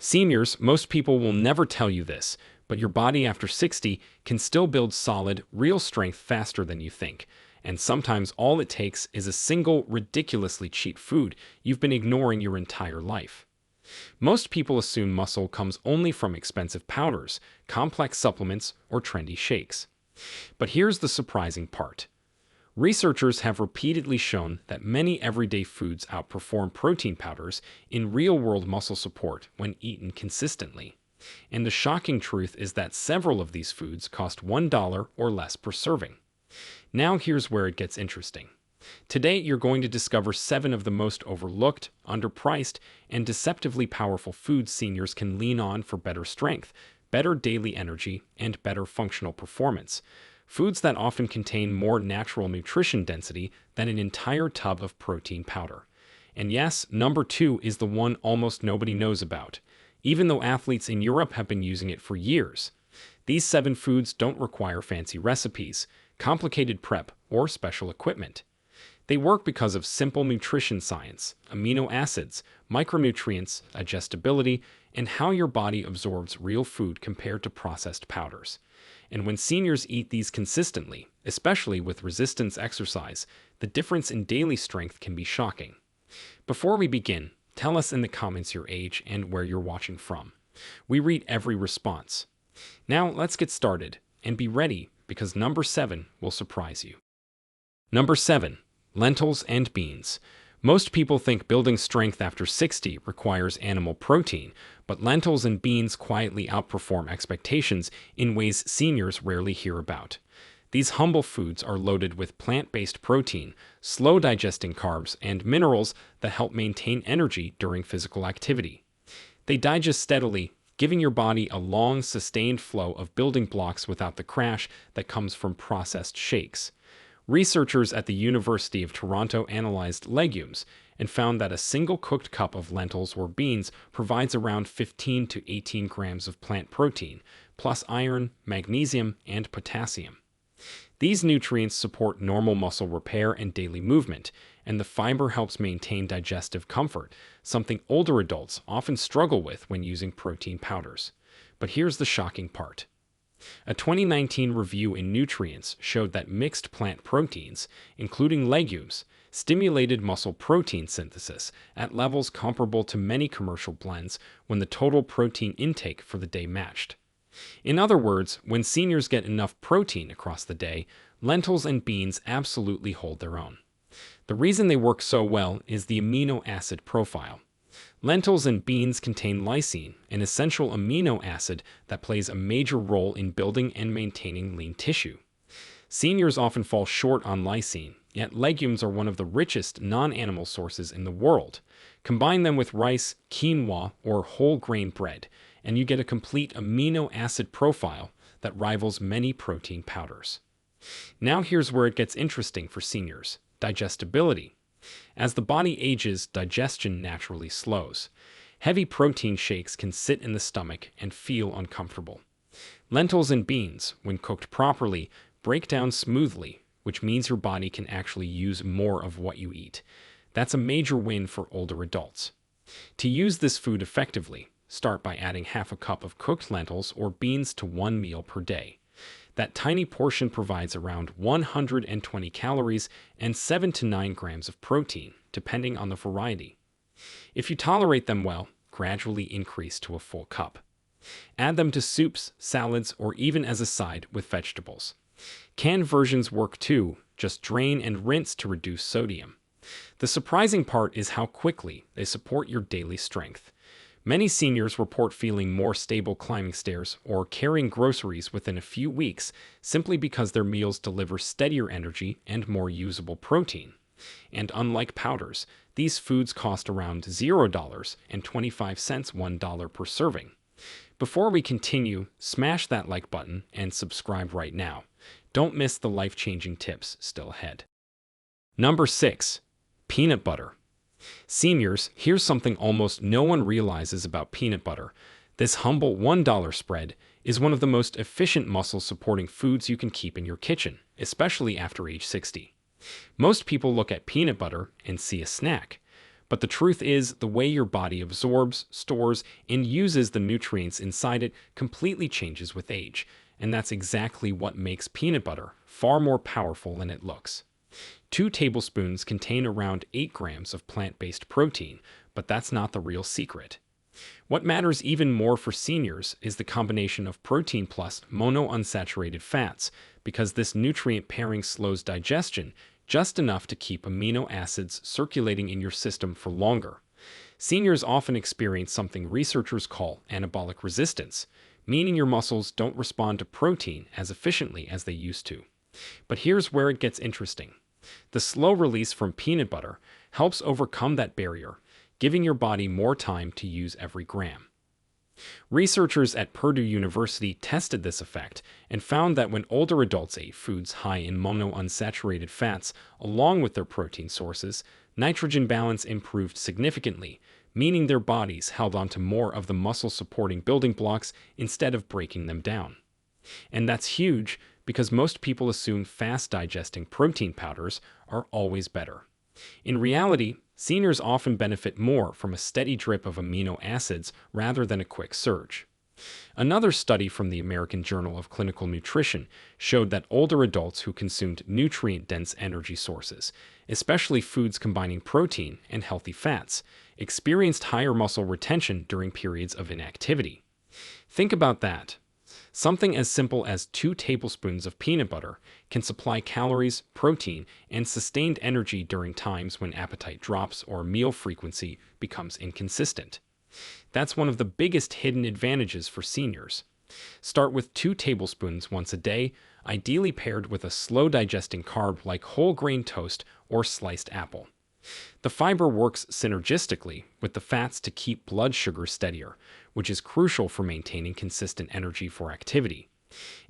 Seniors, most people will never tell you this, but your body after 60 can still build solid, real strength faster than you think. And sometimes all it takes is a single, ridiculously cheap food you've been ignoring your entire life. Most people assume muscle comes only from expensive powders, complex supplements, or trendy shakes. But here's the surprising part. Researchers have repeatedly shown that many everyday foods outperform protein powders in real-world muscle support when eaten consistently. And the shocking truth is that several of these foods cost $1 or less per serving. Now here's where it gets interesting. Today, you're going to discover 7 of the most overlooked, underpriced, and deceptively powerful foods seniors can lean on for better strength, better daily energy, and better functional performance. Foods that often contain more natural nutrition density than an entire tub of protein powder. And yes, number 2 is the one almost nobody knows about, even though athletes in Europe have been using it for years. These 7 foods don't require fancy recipes, complicated prep, or special equipment. They work because of simple nutrition science, amino acids, micronutrients, digestibility, and how your body absorbs real food compared to processed powders. And when seniors eat these consistently, especially with resistance exercise, the difference in daily strength can be shocking. Before we begin, tell us in the comments your age and where you're watching from. We read every response. Now let's get started, and be ready because number 7 will surprise you. Number 7. Lentils and beans. Most people think building strength after 60 requires animal protein, but lentils and beans quietly outperform expectations in ways seniors rarely hear about. These humble foods are loaded with plant-based protein, slow-digesting carbs, and minerals that help maintain energy during physical activity. They digest steadily, giving your body a long, sustained flow of building blocks without the crash that comes from processed shakes. Researchers at the University of Toronto analyzed legumes and found that a single cooked cup of lentils or beans provides around 15 to 18 grams of plant protein, plus iron, magnesium, and potassium. These nutrients support normal muscle repair and daily movement, and the fiber helps maintain digestive comfort, something older adults often struggle with when using protein powders. But here's the shocking part. A 2019 review in Nutrients showed that mixed plant proteins, including legumes, stimulated muscle protein synthesis at levels comparable to many commercial blends when the total protein intake for the day matched. In other words, when seniors get enough protein across the day, lentils and beans absolutely hold their own. The reason they work so well is the amino acid profile. Lentils and beans contain lysine, an essential amino acid that plays a major role in building and maintaining lean tissue. Seniors often fall short on lysine, yet legumes are one of the richest non-animal sources in the world. Combine them with rice, quinoa, or whole grain bread, and you get a complete amino acid profile that rivals many protein powders. Now here's where it gets interesting for seniors: digestibility. As the body ages, digestion naturally slows. Heavy protein shakes can sit in the stomach and feel uncomfortable. Lentils and beans, when cooked properly, break down smoothly, which means your body can actually use more of what you eat. That's a major win for older adults. To use this food effectively, start by adding half a cup of cooked lentils or beans to one meal per day. That tiny portion provides around 120 calories and 7 to 9 grams of protein, depending on the variety. If you tolerate them well, gradually increase to a full cup. Add them to soups, salads, or even as a side with vegetables. Canned versions work too, just drain and rinse to reduce sodium. The surprising part is how quickly they support your daily strength. Many seniors report feeling more stable climbing stairs or carrying groceries within a few weeks simply because their meals deliver steadier energy and more usable protein. And unlike powders, these foods cost around $0.25 $1 per serving. Before we continue, smash that like button and subscribe right now. Don't miss the life-changing tips still ahead. Number 6. Peanut butter. Seniors, here's something almost no one realizes about peanut butter. This humble $1 spread is one of the most efficient muscle-supporting foods you can keep in your kitchen, especially after age 60. Most people look at peanut butter and see a snack, But the truth is, the way your body absorbs, stores, and uses the nutrients inside it completely changes with age. And that's exactly what makes peanut butter far more powerful than it looks. 2 tablespoons contain around 8 grams of plant-based protein, but that's not the real secret. What matters even more for seniors is the combination of protein plus monounsaturated fats, because this nutrient pairing slows digestion just enough to keep amino acids circulating in your system for longer. Seniors often experience something researchers call anabolic resistance, meaning your muscles don't respond to protein as efficiently as they used to. But here's where it gets interesting. The slow release from peanut butter helps overcome that barrier, giving your body more time to use every gram. Researchers at Purdue University tested this effect and found that when older adults ate foods high in monounsaturated fats along with their protein sources, nitrogen balance improved significantly, meaning their bodies held onto more of the muscle-supporting building blocks instead of breaking them down. And that's huge because most people assume fast-digesting protein powders are always better. In reality, seniors often benefit more from a steady drip of amino acids rather than a quick surge. Another study from the American Journal of Clinical Nutrition showed that older adults who consumed nutrient-dense energy sources, especially foods combining protein and healthy fats, experienced higher muscle retention during periods of inactivity. Think about that. Something as simple as 2 tablespoons of peanut butter can supply calories, protein, and sustained energy during times when appetite drops or meal frequency becomes inconsistent. That's one of the biggest hidden advantages for seniors. Start with 2 tablespoons once a day, ideally paired with a slow-digesting carb like whole grain toast or sliced apple. The fiber works synergistically with the fats to keep blood sugar steadier, which is crucial for maintaining consistent energy for activity.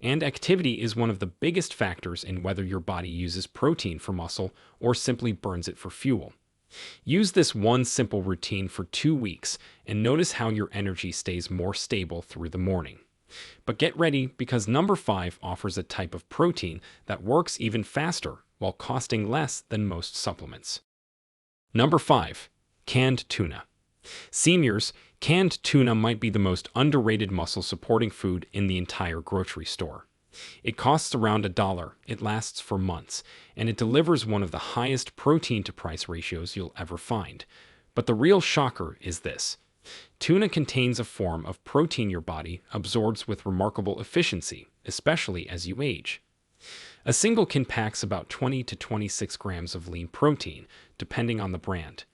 And activity is one of the biggest factors in whether your body uses protein for muscle or simply burns it for fuel. Use this one simple routine for 2 weeks and notice how your energy stays more stable through the morning. But get ready because number 5 offers a type of protein that works even faster while costing less than most supplements. Number 5. Canned tuna. Seniors, canned tuna might be the most underrated muscle-supporting food in the entire grocery store. It costs around $1, it lasts for months, and it delivers one of the highest protein-to-price ratios you'll ever find. But the real shocker is this. Tuna contains a form of protein your body absorbs with remarkable efficiency, especially as you age. A single can packs about 20 to 26 grams of lean protein, depending on the brand.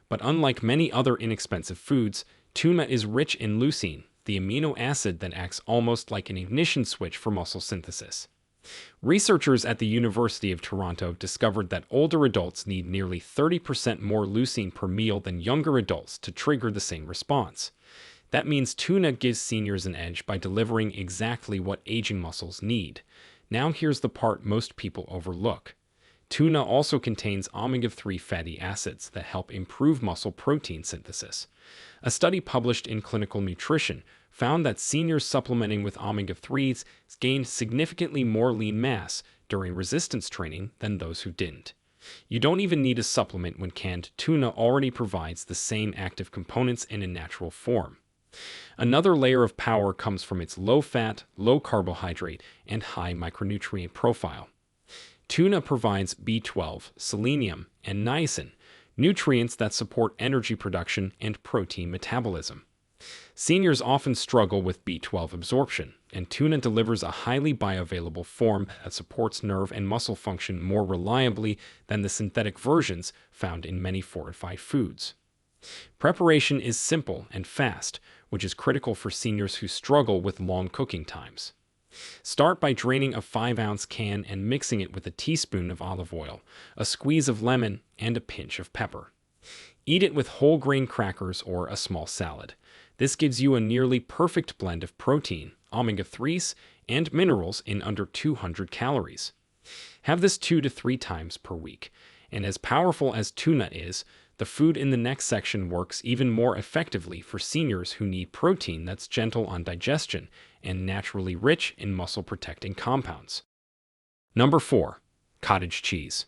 But unlike many other inexpensive foods, tuna is rich in leucine, the amino acid that acts almost like an ignition switch for muscle synthesis. Researchers at the University of Toronto discovered that older adults need nearly 30% more leucine per meal than younger adults to trigger the same response. That means tuna gives seniors an edge by delivering exactly what aging muscles need. Now here's the part most people overlook. Tuna also contains omega-3 fatty acids that help improve muscle protein synthesis. A study published in Clinical Nutrition found that seniors supplementing with omega-3s gained significantly more lean mass during resistance training than those who didn't. You don't even need a supplement when canned tuna already provides the same active components in a natural form. Another layer of power comes from its low-fat, low-carbohydrate, and high micronutrient profile. Tuna provides B12, selenium, and niacin, nutrients that support energy production and protein metabolism. Seniors often struggle with B12 absorption, and tuna delivers a highly bioavailable form that supports nerve and muscle function more reliably than the synthetic versions found in many fortified foods. Preparation is simple and fast, which is critical for seniors who struggle with long cooking times. Start by draining a 5-ounce can and mixing it with a teaspoon of olive oil, a squeeze of lemon, and a pinch of pepper. Eat it with whole grain crackers or a small salad. This gives you a nearly perfect blend of protein, omega-3s, and minerals in under 200 calories. Have this 2 to 3 times per week. And as powerful as tuna is, the food in the next section works even more effectively for seniors who need protein that's gentle on digestion and naturally rich in muscle-protecting compounds. Number 4. Cottage cheese.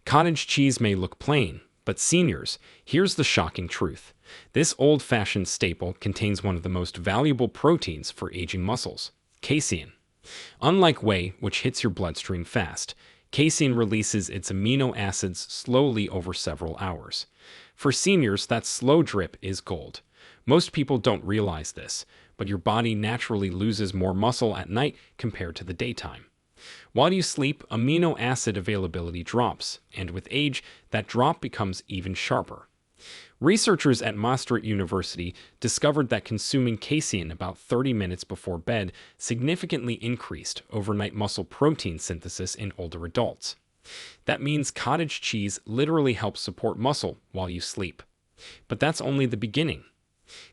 Cottage cheese may look plain, But seniors, here's the shocking truth. This old-fashioned staple contains one of the most valuable proteins for aging muscles, casein. Unlike whey, which hits your bloodstream fast, casein releases its amino acids slowly over several hours. For seniors, that slow drip is gold. Most people don't realize this, but your body naturally loses more muscle at night compared to the daytime. While you sleep, amino acid availability drops, and with age, that drop becomes even sharper. Researchers at Maastricht University discovered that consuming casein about 30 minutes before bed significantly increased overnight muscle protein synthesis in older adults. That means cottage cheese literally helps support muscle while you sleep. But that's only the beginning.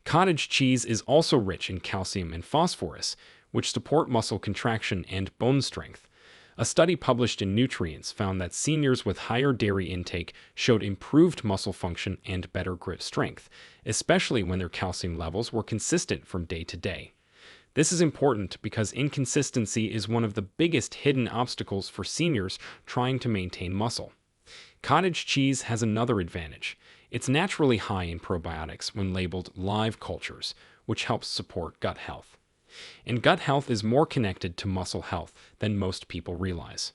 Cottage cheese is also rich in calcium and phosphorus, which support muscle contraction and bone strength. A study published in Nutrients found that seniors with higher dairy intake showed improved muscle function and better grip strength, especially when their calcium levels were consistent from day to day. This is important because inconsistency is one of the biggest hidden obstacles for seniors trying to maintain muscle. Cottage cheese has another advantage. It's naturally high in probiotics when labeled live cultures, which helps support gut health. And gut health is more connected to muscle health than most people realize.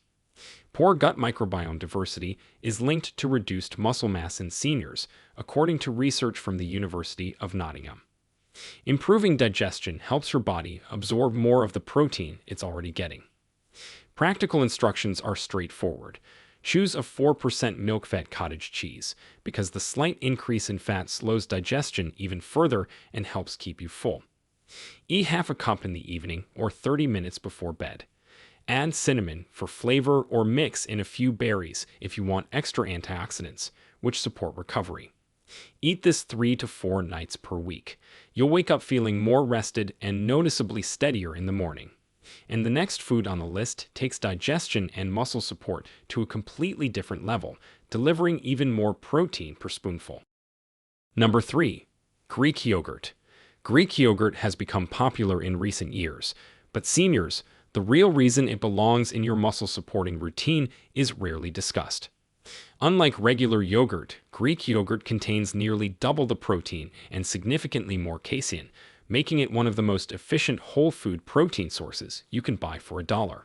Poor gut microbiome diversity is linked to reduced muscle mass in seniors, according to research from the University of Nottingham. Improving digestion helps your body absorb more of the protein it's already getting. Practical instructions are straightforward. Choose a 4% milk-fat cottage cheese because the slight increase in fat slows digestion even further and helps keep you full. Eat half a cup in the evening or 30 minutes before bed. Add cinnamon for flavor or mix in a few berries if you want extra antioxidants, which support recovery. Eat this 3 to 4 nights per week. You'll wake up feeling more rested and noticeably steadier in the morning. And the next food on the list takes digestion and muscle support to a completely different level, delivering even more protein per spoonful. Number 3. Greek yogurt. Greek yogurt has become popular in recent years, but seniors, the real reason it belongs in your muscle-supporting routine is rarely discussed. Unlike regular yogurt, Greek yogurt contains nearly double the protein and significantly more casein, making it one of the most efficient whole food protein sources you can buy for $1.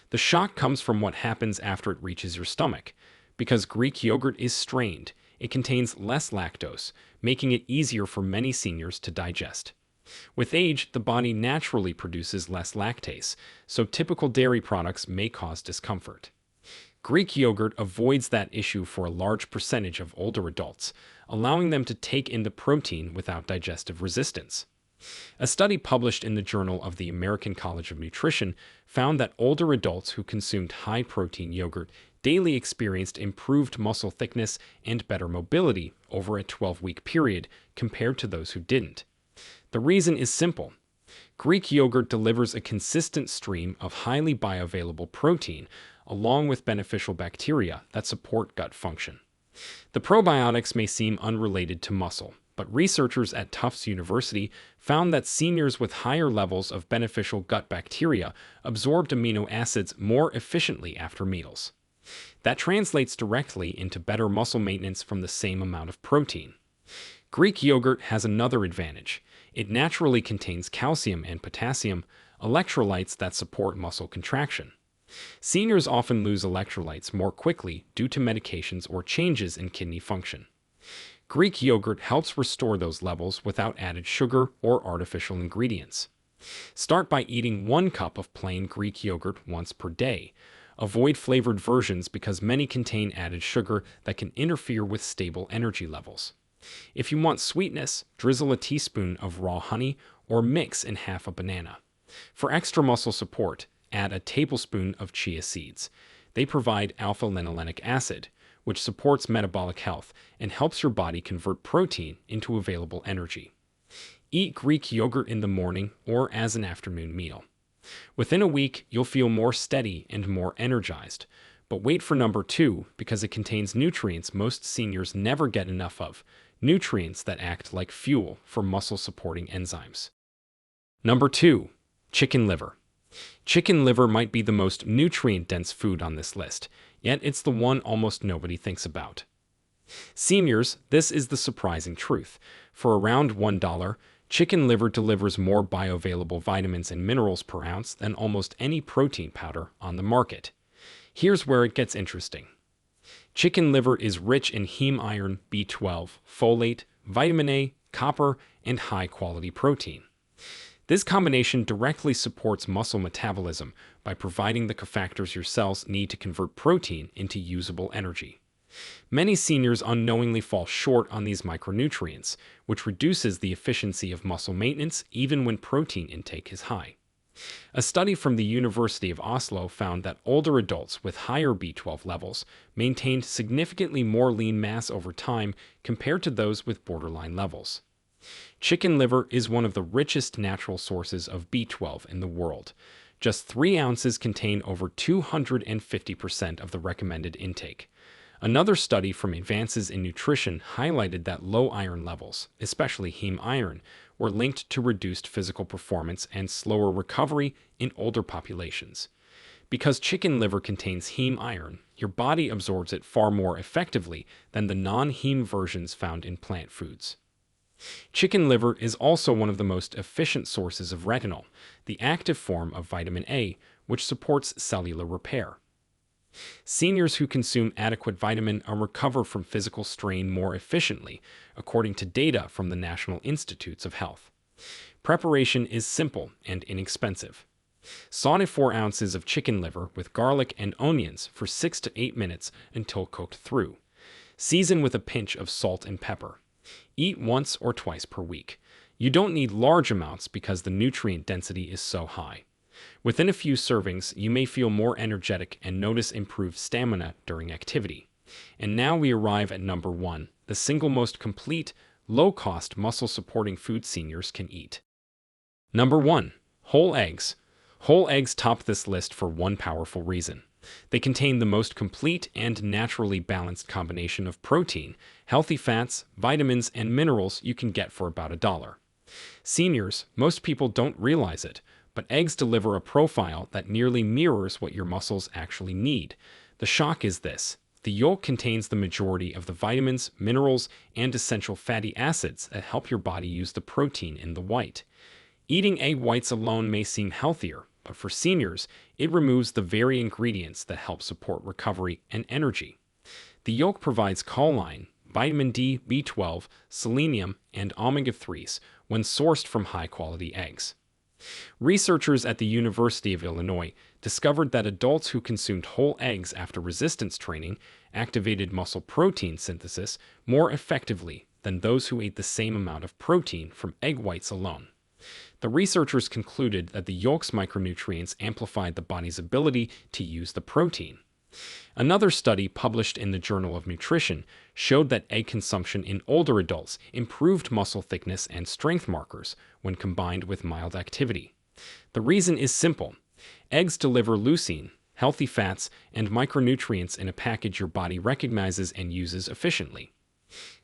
The shock comes from what happens after it reaches your stomach. Because Greek yogurt is strained, it contains less lactose, making it easier for many seniors to digest. With age, the body naturally produces less lactase, so typical dairy products may cause discomfort. Greek yogurt avoids that issue for a large percentage of older adults, allowing them to take in the protein without digestive resistance. A study published in the Journal of the American College of Nutrition found that older adults who consumed high-protein yogurt daily experienced improved muscle thickness and better mobility over a 12-week period compared to those who didn't. The reason is simple. Greek yogurt delivers a consistent stream of highly bioavailable protein along with beneficial bacteria that support gut function. The probiotics may seem unrelated to muscle, but researchers at Tufts University found that seniors with higher levels of beneficial gut bacteria absorbed amino acids more efficiently after meals. That translates directly into better muscle maintenance from the same amount of protein. Greek yogurt has another advantage. It naturally contains calcium and potassium, electrolytes that support muscle contraction. Seniors often lose electrolytes more quickly due to medications or changes in kidney function. Greek yogurt helps restore those levels without added sugar or artificial ingredients. Start by eating 1 cup of plain Greek yogurt once per day. Avoid flavored versions because many contain added sugar that can interfere with stable energy levels. If you want sweetness, drizzle a teaspoon of raw honey or mix in half a banana. For extra muscle support, add a tablespoon of chia seeds. They provide alpha-linolenic acid, which supports metabolic health and helps your body convert protein into available energy. Eat Greek yogurt in the morning or as an afternoon meal. Within a week, you'll feel more steady and more energized. But wait for number 2 because it contains nutrients most seniors never get enough of, nutrients that act like fuel for muscle-supporting enzymes. Number 2. Chicken liver. Chicken liver might be the most nutrient-dense food on this list, yet it's the one almost nobody thinks about. Seniors, this is the surprising truth. For around $1, chicken liver delivers more bioavailable vitamins and minerals per ounce than almost any protein powder on the market. Here's where it gets interesting. Chicken liver is rich in heme iron, B12, folate, vitamin A, copper, and high-quality protein. This combination directly supports muscle metabolism by providing the cofactors your cells need to convert protein into usable energy. Many seniors unknowingly fall short on these micronutrients, which reduces the efficiency of muscle maintenance even when protein intake is high. A study from the University of Oslo found that older adults with higher B12 levels maintained significantly more lean mass over time compared to those with borderline levels. Chicken liver is one of the richest natural sources of B12 in the world. Just 3 ounces contain over 250% of the recommended intake. Another study from Advances in Nutrition highlighted that low iron levels, especially heme iron, were linked to reduced physical performance and slower recovery in older populations. Because chicken liver contains heme iron, your body absorbs it far more effectively than the non-heme versions found in plant foods. Chicken liver is also one of the most efficient sources of retinol, the active form of vitamin A, which supports cellular repair. Seniors who consume adequate vitamin A recover from physical strain more efficiently, according to data from the National Institutes of Health. Preparation is simple and inexpensive. Saute 4 ounces of chicken liver with garlic and onions for 6 to 8 minutes until cooked through. Season with a pinch of salt and pepper. Eat once or twice per week. You don't need large amounts because the nutrient density is so high. Within a few servings, you may feel more energetic and notice improved stamina during activity. And now we arrive at number 1, the single most complete, low-cost muscle-supporting food seniors can eat. Number 1. Whole eggs. Whole eggs top this list for one powerful reason. They contain the most complete and naturally balanced combination of protein, healthy fats, vitamins, and minerals you can get for about $1. Seniors, most people don't realize it, but eggs deliver a profile that nearly mirrors what your muscles actually need. The shock is this: the yolk contains the majority of the vitamins, minerals, and essential fatty acids that help your body use the protein in the white. Eating egg whites alone may seem healthier, but for seniors, it removes the very ingredients that help support recovery and energy. The yolk provides choline, vitamin D, B12, selenium, and omega-3s when sourced from high-quality eggs. Researchers at the University of Illinois discovered that adults who consumed whole eggs after resistance training activated muscle protein synthesis more effectively than those who ate the same amount of protein from egg whites alone. The researchers concluded that the yolk's micronutrients amplified the body's ability to use the protein. Another study published in the Journal of Nutrition showed that egg consumption in older adults improved muscle thickness and strength markers when combined with mild activity. The reason is simple. Eggs deliver leucine, healthy fats, and micronutrients in a package your body recognizes and uses efficiently.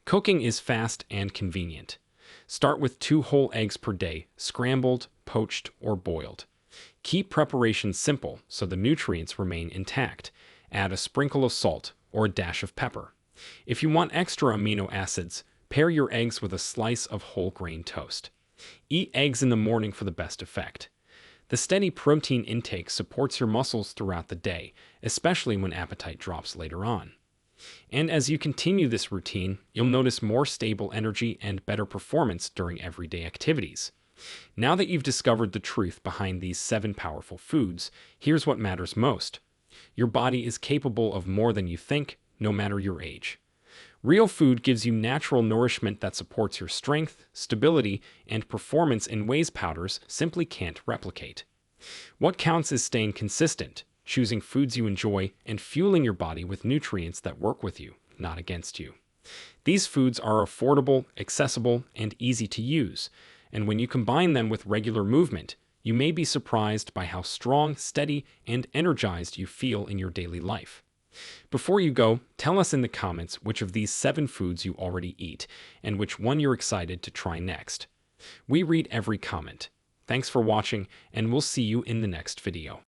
Cooking is fast and convenient. Start with 2 whole eggs per day, scrambled, poached, or boiled. Keep preparation simple so the nutrients remain intact. Add a sprinkle of salt or a dash of pepper. If you want extra amino acids, pair your eggs with a slice of whole grain toast. Eat eggs in the morning for the best effect. The steady protein intake supports your muscles throughout the day, especially when appetite drops later on. And as you continue this routine, you'll notice more stable energy and better performance during everyday activities. Now that you've discovered the truth behind these 7 powerful foods, here's what matters most. Your body is capable of more than you think, no matter your age. Real food gives you natural nourishment that supports your strength, stability, and performance in ways powders simply can't replicate. What counts is staying consistent, choosing foods you enjoy, and fueling your body with nutrients that work with you, not against you. These foods are affordable, accessible, and easy to use, and when you combine them with regular movement, you may be surprised by how strong, steady, and energized you feel in your daily life. Before you go, tell us in the comments which of these 7 foods you already eat and which one you're excited to try next. We read every comment. Thanks for watching, and we'll see you in the next video.